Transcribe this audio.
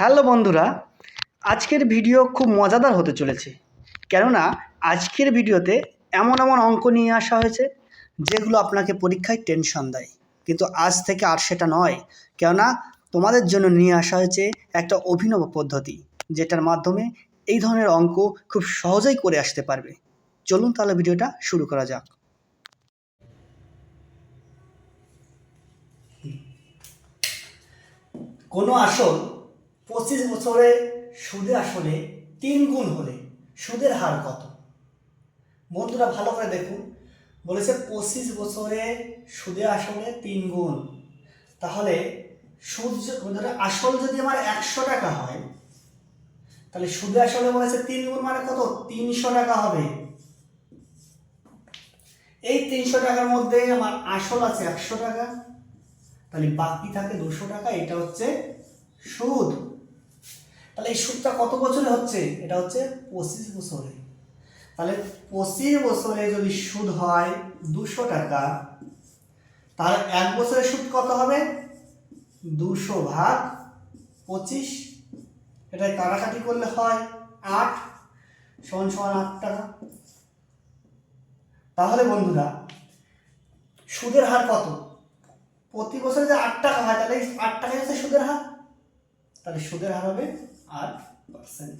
Hello বন্ধুরা, আজকের video খুব মজাদার হতে চলেছে। কেননা আজকের ভিডিওতে এমন এমন অঙ্ক নিয়ে আসা হয়েছে যেগুলো আপনাকে পরীক্ষায় টেনশন দেয়, কিন্তু আজ থেকে আর সেটা নয়। কেননা তোমাদের জন্য নিয়ে আসা হয়েছে একটা অভিনব পদ্ধতি, যেটার মাধ্যমে এই ধরনের অঙ্ক খুব সহজেই করে আসতে পারবে। চলুন তাহলে ভিডিওটা শুরু করা যাক। কোনো আসল 25 বছরে সুদে আসলে 3 গুণ হলে সুদের হার কত? বন্ধুরা ভালো করে দেখুন, বলেছে 25 বছরে সুদে আসলে 3 গুণ। তাহলে সুদ আসল যদি আমার 100 টাকা হয়, তাহলে সুদে আসলে বলেছে 3 গুণ মানে কত? 300 টাকা হবে। এই 300 টাকার মধ্যে আমার আসল আছে 100 টাকা, তাহলে বাকি থাকে 200 টাকা। এটা হচ্ছে সুদ। তাহলে এই সুদটা কত বছরে হচ্ছে? এটা হচ্ছে 25 বছরে। তাহলে 25 বছরে যদি সুদ হয় 200 টাকা, তাহলে 1 বছরের সুদ কত হবে? 200 ভাগ 25। এটা কাটাকাটি করলে হয় 8 সমান সমান 8 টাকা। তাহলে বন্ধুরা সুদের হার কত? প্রতি বছরে যে 8 টাকা হয়, তাহলে 8 টাকাই হচ্ছে সুদের হার। তাহলে সুদের হার হবে 8%।